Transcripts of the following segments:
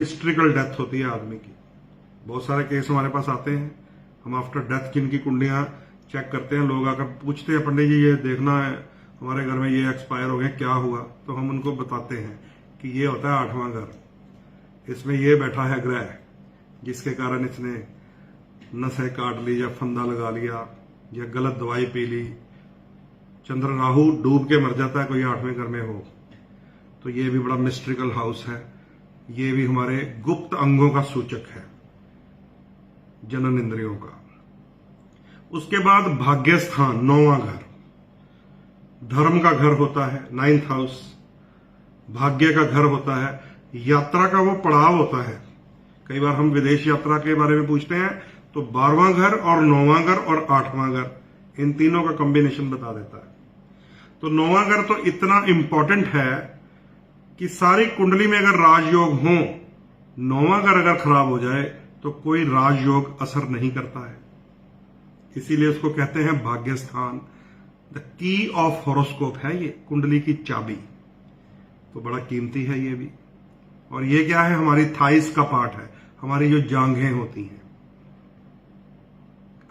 Historical death होती है आदमी की। बहुत सारे केस हमारे पास आते हैं, हम आफ्टर डेथ जिनकी कुंडलियां चेक करते हैं, लोग आकर पूछते हैं पंडित जी ये देखना है हमारे घर में ये एक्सपायर हो गए क्या हुआ, तो हम उनको बताते हैं कि ये होता है 8वां घर, इसमें ये बैठा है ग्रह जिसके कारण इसने नसें काट ली या फंदा लगा लिया या गलत दवाई पी ली। चंद्र राहु डूब के मर जाता है कोई 8वें घर में हो, तो ये भी बड़ा मिस्ट्रिकल हाउस है। ये भी हमारे गुप्त अंगों का सूचक है, जनन इंद्रियों का। उसके बाद भाग्य स्थान 9वां घर, धर्म का घर होता है 9th हाउस, भाग्य का घर होता है, यात्रा का वो पड़ाव होता है। कई बार हम विदेश यात्रा के बारे में पूछते हैं तो 12वां घर और 9वां घर और 8वां घर, इन तीनों का कॉम्बिनेशन बता देता है। तो 9वां घर तो इतना इंपॉर्टेंट है कि सारी कुंडली में अगर राजयोग हो, 9वां घर अगर खराब हो जाए तो कोई राजयोग असर नहीं करता है। इसीलिए उसको कहते हैं भाग्य स्थान। द की ऑफ हॉरोस्कोप है ये, कुंडली की चाबी। तो बड़ा कीमती है ये भी। और ये क्या है, हमारी थाइस का पार्ट है, हमारी जो जांघें होती हैं।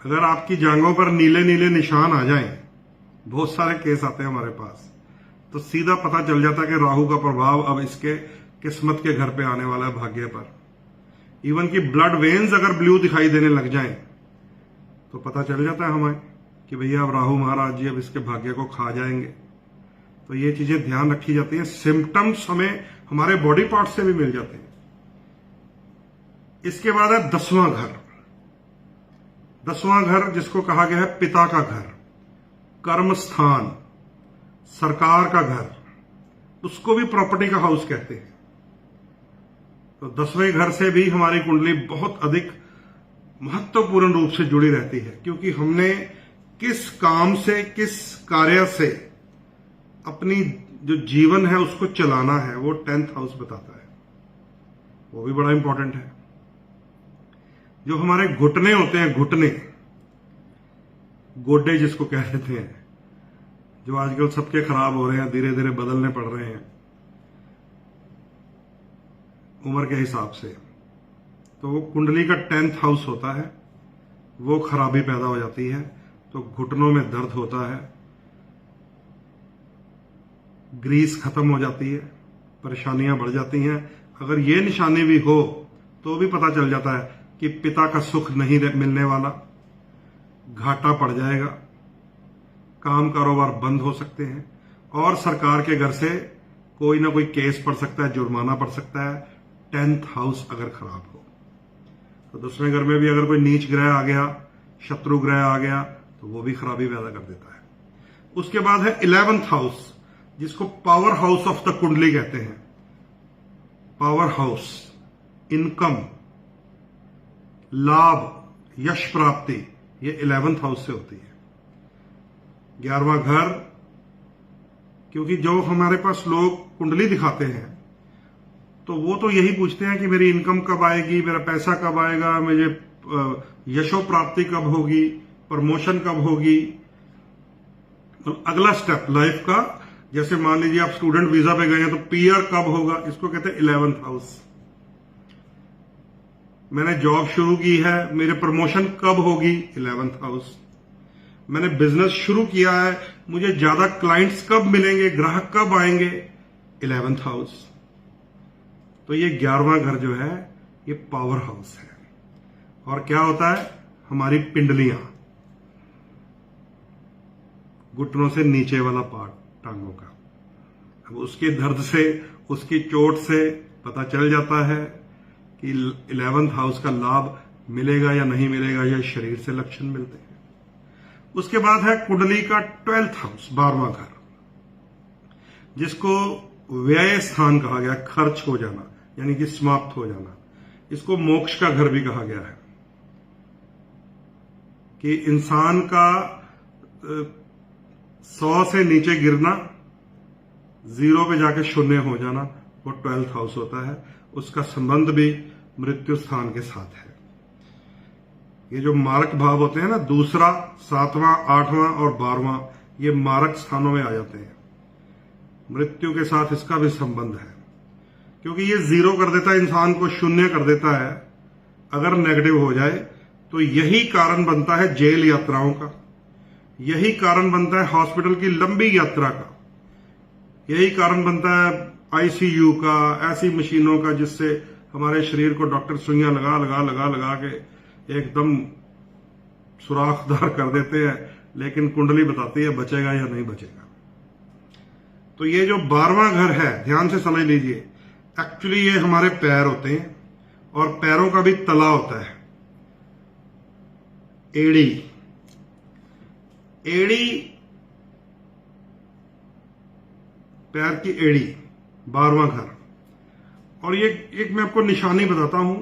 अगर आपकी जांघों पर नीले नीले निशान आ जाएं, बहुत सारे केस आते हैं हमारे पास, तो सीधा पता चल जाता है कि राहु का प्रभाव अब इसके किस्मत के घर पे आने वाला है, भाग्य पर। इवन कि ब्लड वेन्स अगर ब्लू दिखाई देने लग जाएं तो पता चल जाता है हमें कि भैया अब राहु महाराज जी अब इसके भाग्य को खा जाएंगे। तो ये चीजें ध्यान रखी जाती हैं। सिम्टम्स हमें हमारे बॉडी पार्ट से भी मिल जाते हैं। इसके बाद है 10वां घर। 10वां घर जिसको कहा गया है पिता का घर, कर्म स्थान, सरकार का घर, उसको भी प्रॉपर्टी का हाउस कहते हैं। तो 10वें घर से भी हमारी कुंडली बहुत अधिक महत्वपूर्ण रूप से जुड़ी रहती है, क्योंकि हमने किस काम से, किस कार्य से अपनी जो जीवन है उसको चलाना है, वो 10th हाउस बताता है। वो भी बड़ा इंपॉर्टेंट है। जो हमारे घुटने होते हैं, घुटने, गोडे जिसको कह देते हैं, जो आजकल सबके खराब हो रहे हैं, धीरे धीरे बदलने पड़ रहे हैं उम्र के हिसाब से, तो वो कुंडली का 10th हाउस होता है, वो खराबी पैदा हो जाती है। तो घुटनों में दर्द होता है, ग्रीस खत्म हो जाती है, परेशानियां बढ़ जाती हैं। अगर ये निशानी भी हो तो भी पता चल जाता है कि पिता का सुख नहीं मिलने वाला, घाटा पड़ जाएगा, काम कारोबार बंद हो सकते हैं, और सरकार के घर से कोई ना कोई केस पड़ सकता है, जुर्माना पड़ सकता है, 10th हाउस अगर खराब हो। तो 10वें घर में भी अगर कोई नीच ग्रह आ गया, शत्रु ग्रह आ गया, तो वो भी खराबी पैदा कर देता है। उसके बाद है 11th हाउस, जिसको पावर हाउस ऑफ द कुंडली कहते हैं। पावर हाउस, इनकम, लाभ, यश प्राप्ति, ये 11th हाउस से होती है। 11वां घर, क्योंकि जो हमारे पास लोग कुंडली दिखाते हैं तो वो तो यही पूछते हैं कि मेरी इनकम कब आएगी, मेरा पैसा कब आएगा, मुझे यशो प्राप्ति कब होगी, प्रमोशन कब होगी, तो अगला स्टेप लाइफ का। जैसे मान लीजिए आप स्टूडेंट वीजा पे गए हैं तो पीआर कब होगा, इसको कहते हैं 11th हाउस। मैंने जॉब शुरू की है, मेरे प्रमोशन कब होगी, 11th हाउस। मैंने बिजनेस शुरू किया है, मुझे ज्यादा क्लाइंट्स कब मिलेंगे, ग्राहक कब आएंगे, 11th हाउस। तो ये 11वां घर जो है ये पावर हाउस है। और क्या होता है, हमारी पिंडलियां, घुटनों से नीचे वाला पार्ट टांगों का। अब उसके दर्द से, उसकी चोट से पता चल जाता है कि 11th हाउस का लाभ मिलेगा या नहीं मिलेगा, या शरीर से लक्षण मिलते हैं। उसके बाद है कुंडली का 12th हाउस, 12वां घर, जिसको व्यय स्थान कहा गया, खर्च हो जाना यानी कि समाप्त हो जाना। इसको मोक्ष का घर भी कहा गया है, कि इंसान का 100 से नीचे गिरना, 0 पे जाके शून्य हो जाना, वो 12th हाउस होता है। उसका संबंध भी मृत्यु स्थान के साथ है। ये जो मारक भाव होते हैं ना, 2, 7वां, 8वां और 12वां, ये मारक स्थानों में आ जाते हैं। मृत्यु के साथ इसका भी संबंध है। क्योंकि ये जीरो कर देता है, इंसान को शून्य कर देता है अगर नेगेटिव हो जाए। तो यही कारण बनता है जेल यात्राओं का, यही कारण बनता है हॉस्पिटल की लंबी यात्रा का, यही कारण बनता है आईसीयू का, ऐसी मशीनों का जिससे हमारे शरीर को डॉक्टर सुइयां लगा लगा लगा लगा के एकदम सुराखदार कर देते हैं, लेकिन कुंडली बताती है बचेगा या नहीं बचेगा। तो ये जो 12वां घर है, ध्यान से समझ लीजिए, एक्चुअली ये हमारे पैर होते हैं और पैरों का भी तला होता है, एड़ी। एड़ी, पैर की एड़ी, 12वां घर। और ये एक मैं आपको निशानी बताता हूं,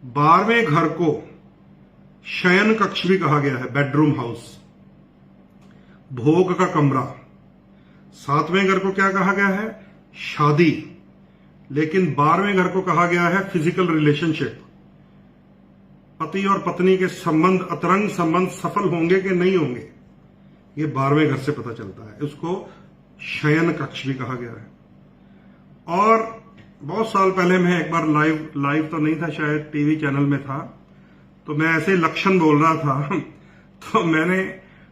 12वें घर को शयन कक्ष भी कहा गया है, बेडरूम हाउस, भोग का कमरा। 7वें घर को क्या कहा गया है? शादी। लेकिन 12वें घर को कहा गया है फिजिकल रिलेशनशिप, पति और पत्नी के संबंध, अतरंग संबंध सफल होंगे कि नहीं होंगे, ये 12वें घर से पता चलता है। उसको शयन कक्ष भी कहा गया है। और बहुत साल पहले मैं एक बार लाइव तो नहीं था, शायद टीवी चैनल में था, तो मैं ऐसे लक्षण बोल रहा था तो मैंने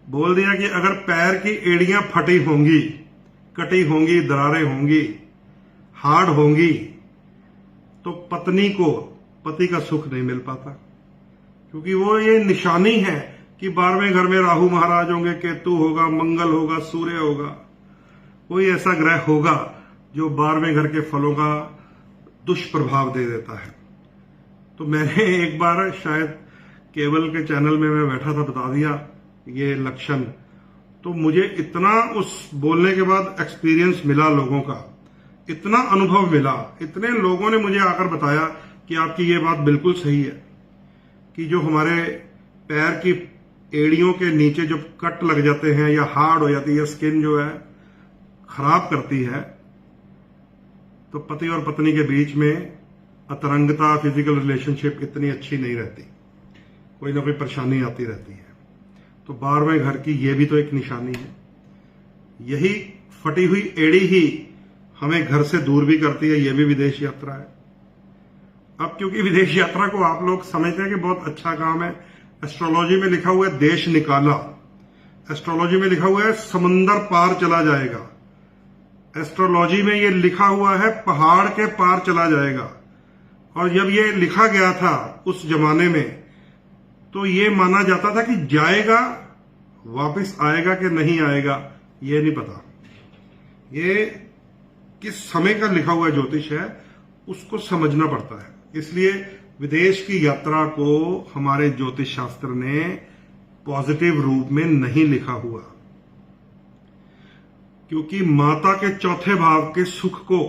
बोल दिया कि अगर पैर की एड़ियां फटी होंगी, कटी होंगी, दरारें होंगी, हार्ड होंगी, तो पत्नी को पति का सुख नहीं मिल पाता, क्योंकि वो ये निशानी है कि 12वें घर में राहु महाराज होंगे, केतु होगा, मंगल होगा, सूर्य होगा, कोई ऐसा ग्रह होगा जो 12वें घर के फलों का दुष्प्रभाव दे देता है। तो मैंने एक बार शायद केबल के चैनल में मैं बैठा था, बता दिया ये लक्षण। तो मुझे इतना उस बोलने के बाद एक्सपीरियंस मिला, लोगों का इतना अनुभव मिला, इतने लोगों ने मुझे आकर बताया कि आपकी ये बात बिल्कुल सही है कि जो हमारे पैर की एड़ियों के नीचे जो कट लग जाते हैं या हार्ड हो जाती है, स्किन जो है खराब करती है, तो पति और पत्नी के बीच में अतरंगता, फिजिकल रिलेशनशिप इतनी अच्छी नहीं रहती, कोई ना कोई परेशानी आती रहती है। तो 12वें घर की ये भी तो एक निशानी है। यही फटी हुई एड़ी ही हमें घर से दूर भी करती है, ये भी विदेश यात्रा है। अब क्योंकि विदेश यात्रा को आप लोग समझते हैं कि बहुत अच्छा काम है, एस्ट्रोलॉजी में लिखा हुआ है देश निकाला, एस्ट्रोलॉजी में लिखा हुआ है समंदर पार चला जाएगा, एस्ट्रोलॉजी में ये लिखा हुआ है पहाड़ के पार चला जाएगा। और जब ये लिखा गया था उस जमाने में, तो ये माना जाता था कि जाएगा, वापस आएगा कि नहीं आएगा ये नहीं पता। ये किस समय का लिखा हुआ ज्योतिष है उसको समझना पड़ता है। इसलिए विदेश की यात्रा को हमारे ज्योतिष शास्त्र ने पॉजिटिव रूप में नहीं लिखा हुआ, क्योंकि माता के चौथे भाव के सुख को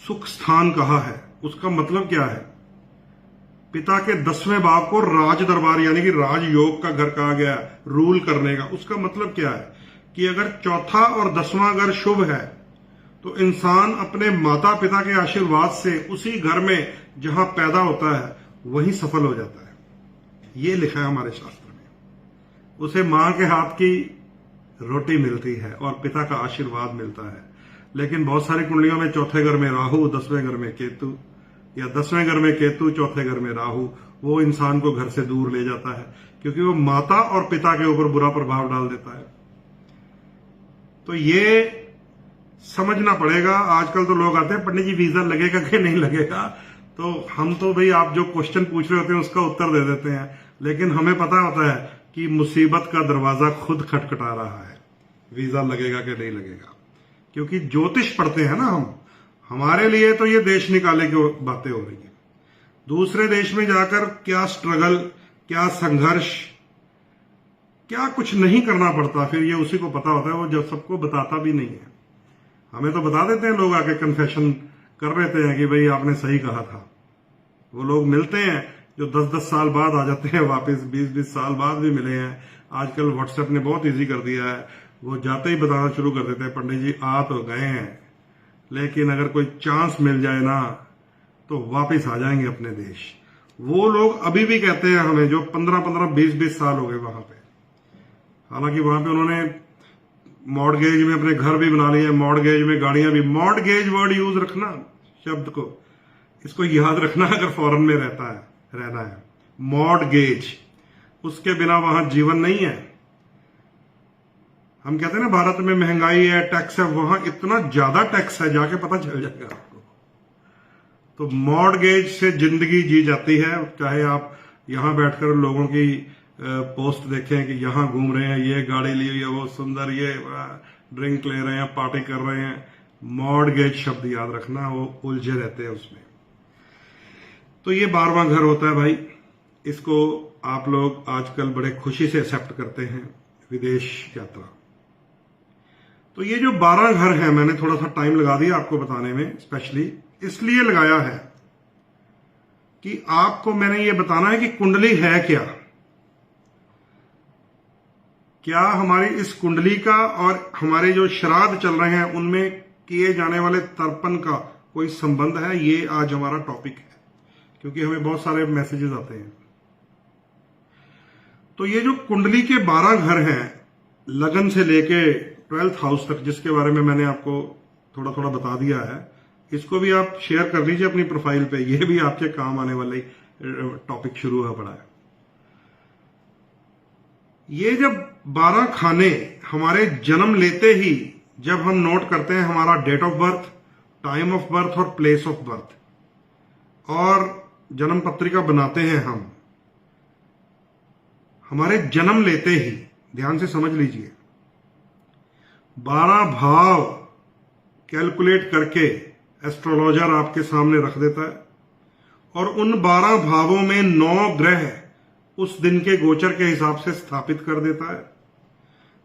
सुख स्थान कहा है। उसका मतलब क्या है? पिता के 10वें भाव को राज दरबार यानी कि राजयोग का घर कहा गया, रूल करने का। उसका मतलब क्या है कि अगर चौथा और 10वां घर शुभ है तो इंसान अपने माता पिता के आशीर्वाद से उसी घर में जहां पैदा होता है वहीं सफल हो जाता है। ये लिखा है हमारे शास्त्र में। उसे मां के हाथ की रोटी मिलती है और पिता का आशीर्वाद मिलता है। लेकिन बहुत सारी कुंडलियों में चौथे घर में राहु, 10वें घर में केतु, या 10वें घर में केतु, चौथे घर में राहु, वो इंसान को घर से दूर ले जाता है, क्योंकि वो माता और पिता के ऊपर बुरा प्रभाव डाल देता है। तो ये समझना पड़ेगा। आजकल तो लोग आते हैं, पंडित जी वीजा लगेगा कि नहीं लगेगा, तो हम तो भाई आप जो क्वेश्चन पूछ रहे होते हैं उसका उत्तर दे देते हैं, लेकिन हमें पता होता है कि मुसीबत का दरवाजा खुद खटखटा रहा है, वीजा लगेगा कि नहीं लगेगा। क्योंकि ज्योतिष पढ़ते हैं ना हम, हमारे लिए तो ये देश निकाले की बातें हो रही है। दूसरे देश में जाकर क्या स्ट्रगल, क्या संघर्ष, क्या कुछ नहीं करना पड़ता, फिर ये उसी को पता होता है। वो जब सबको बताता भी नहीं है, हमें तो बता देते हैं लोग, आके कन्फेशन कर देते हैं कि भाई आपने सही कहा था। वो लोग मिलते हैं जो 10-10 साल बाद आ जाते हैं वापस, 20-20 साल बाद भी मिले हैं। आजकल व्हाट्सएप ने बहुत इजी कर दिया है, वो जाते ही बताना शुरू कर देते हैं, पंडित जी आ तो गए हैं, लेकिन अगर कोई चांस मिल जाए ना तो वापस आ जाएंगे अपने देश। वो लोग अभी भी कहते हैं हमें, जो 15-15, 20-20 साल हो गए वहां पे। हालांकि वहां पे उन्होंने मॉर्गेज में अपने घर भी बना लिए, मॉर्गेज में गाड़ियां भी। मॉर्गेज वर्ड यूज रखना, शब्द को, इसको याद रखना अगर फॉरेन में रहना है। मॉर्गेज, उसके बिना वहां जीवन नहीं है। हम कहते हैं ना भारत में महंगाई है, टैक्स है, वहां इतना ज्यादा टैक्स है, जाके पता चल जाएगा आपको। तो मॉर्गेज से जिंदगी जी जाती है। चाहे आप यहां बैठकर लोगों की पोस्ट देखें कि यहां घूम रहे हैं, ये गाड़ी ली हुई है, वो सुंदर, ये ड्रिंक ले रहे हैं, पार्टी कर रहे हैं। मॉर्गेज शब्द याद रखना, वो उलझे रहते हैं उसमें। तो ये 12वां घर होता है भाई। इसको आप लोग आजकल बड़े खुशी से एक्सेप्ट करते हैं, विदेश यात्रा। तो ये जो 12 घर है, मैंने थोड़ा सा टाइम लगा दिया आपको बताने में, स्पेशली इसलिए लगाया है कि आपको मैंने ये बताना है कि कुंडली है क्या। क्या हमारी इस कुंडली का और हमारे जो श्राद्ध चल रहे हैं उनमें किए जाने वाले तर्पण का कोई संबंध है? ये आज हमारा टॉपिक है, क्योंकि हमें बहुत सारे मैसेजेस आते हैं। तो ये जो कुंडली के 12 घर हैं, लगन से लेके 12th हाउस तक, जिसके बारे में मैंने आपको थोड़ा थोड़ा बता दिया है, इसको भी आप शेयर कर लीजिए अपनी प्रोफाइल पे। ये भी आपके काम आने वाले टॉपिक शुरू हुआ पड़ा है। ये जब 12 खाने हमारे जन्म लेते ही जब हम नोट करते हैं हमारा date of birth, time of birth और प्लेस ऑफ बर्थ, और जन्म पत्रिका बनाते हैं हम, हमारे जन्म लेते ही, ध्यान से समझ लीजिए, 12 भाव कैलकुलेट करके एस्ट्रोलॉजर आपके सामने रख देता है, और उन 12 भावों में 9 ग्रह उस दिन के गोचर के हिसाब से स्थापित कर देता है।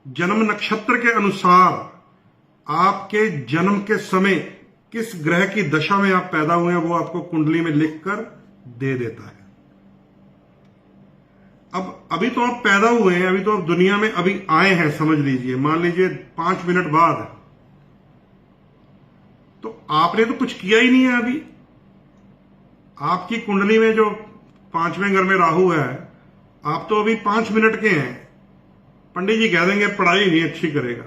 जन्म नक्षत्र के अनुसार आपके जन्म के समय किस ग्रह की दशा में आप पैदा हुए हैं वो आपको कुंडली में लिखकर दे देता है। अब अभी तो आप पैदा हुए हैं, अभी तो आप दुनिया में अभी आए हैं, समझ लीजिए, मान लीजिए 5 मिनट बाद, तो आपने तो कुछ किया ही नहीं है अभी। आपकी कुंडली में जो 5वें घर में राहु है, आप तो अभी 5 मिनट के हैं। पंडित जी कह देंगे पढ़ाई नहीं अच्छी करेगा।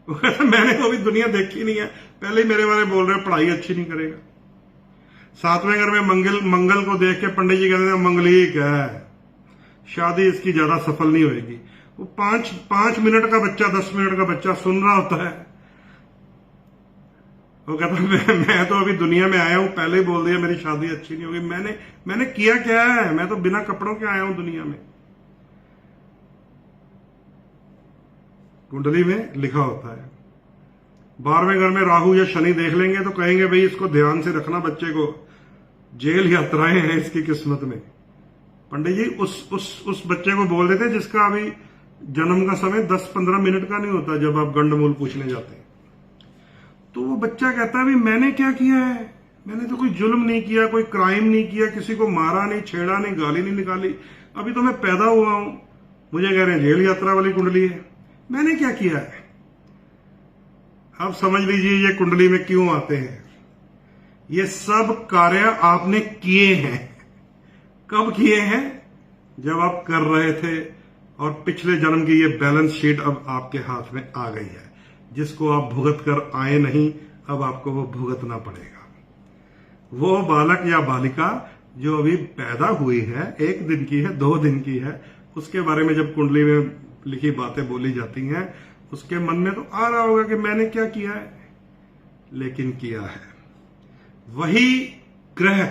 वो कहता मैंने तो अभी दुनिया देखी नहीं है, पहले ही मेरे बारे में बोल रहे पढ़ाई अच्छी नहीं करेगा। 7वें घर में मंगल को देख के पंडित जी कहते हैं मंगलिक है, शादी इसकी ज्यादा सफल नहीं होगी। वो 5 मिनट का बच्चा, 10 मिनट का बच्चा सुन रहा होता है, वो कहता मैं तो अभी दुनिया में आया हूं, पहले ही बोल दिया मेरी शादी अच्छी नहीं होगी। मैंने किया क्या है? मैं तो बिना कपड़ों के आया हूं दुनिया में। कुंडली में लिखा होता है। 12वें घर में राहु या शनि देख लेंगे तो कहेंगे भाई इसको ध्यान से रखना, बच्चे को जेल यात्राएं हैं इसकी किस्मत में। पंडित जी उस बच्चे को बोल देते जिसका अभी जन्म का समय 10-15 मिनट का नहीं होता, जब आप गंडमूल पूछने जाते हैं। तो वो बच्चा कहता है भी मैंने क्या किया है? मैंने तो कोई जुल्म नहीं किया, कोई क्राइम नहीं किया, किसी को मारा नहीं, छेड़ा नहीं, गाली नहीं निकाली, अभी तो मैं पैदा हुआ हूं, मुझे कह रहे हैं जेल यात्रा वाली कुंडली है, मैंने क्या किया है? अब समझ लीजिए ये कुंडली में क्यों आते हैं। ये सब कार्य आपने किए हैं। कब किए हैं? जब आप कर रहे थे, और पिछले जन्म की ये बैलेंस शीट अब आपके हाथ में आ गई है, जिसको आप भुगत कर आए नहीं, अब आपको वो भुगतना पड़ेगा। वो बालक या बालिका जो अभी पैदा हुई है, 1 दिन की है, 2 दिन की है, उसके बारे में जब कुंडली में लिखी बातें बोली जाती हैं, उसके मन में तो आ रहा होगा कि मैंने क्या किया है, लेकिन किया है। वही ग्रह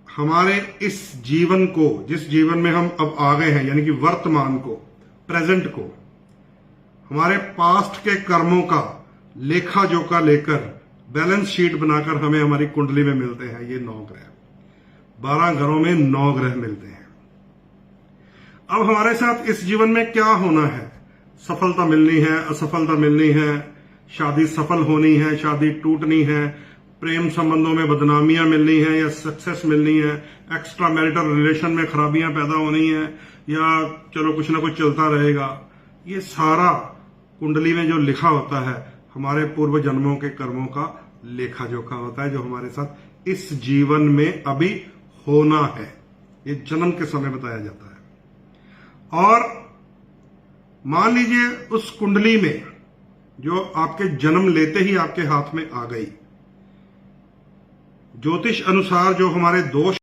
हमारे इस जीवन को, जिस जीवन में हम अब आ गए हैं, यानी कि वर्तमान को, प्रेजेंट को, हमारे पास्ट के कर्मों का लेखा जोखा लेकर बैलेंस शीट बनाकर हमें हमारी कुंडली में मिलते हैं ये 9 ग्रह। 12 घरों में 9 ग्रह मिलते हैं। अब हमारे साथ इस जीवन में क्या होना है? सफलता मिलनी है, असफलता मिलनी है, शादी सफल होनी है, शादी टूटनी है, प्रेम संबंधों में बदनामियां मिलनी है या सक्सेस मिलनी है, एक्स्ट्रा मैरिटल रिलेशन में खराबियां पैदा होनी है, या चलो कुछ ना कुछ चलता रहेगा। ये सारा कुंडली में जो लिखा होता है हमारे पूर्व जन्मों के कर्मों का लेखा जोखा होता है, जो हमारे साथ इस जीवन में अभी होना है। ये जन्म के समय बताया जाता है। और मान लीजिए उस कुंडली में जो आपके जन्म लेते ही आपके हाथ में आ गई। ज्योतिष अनुसार जो हमारे दोष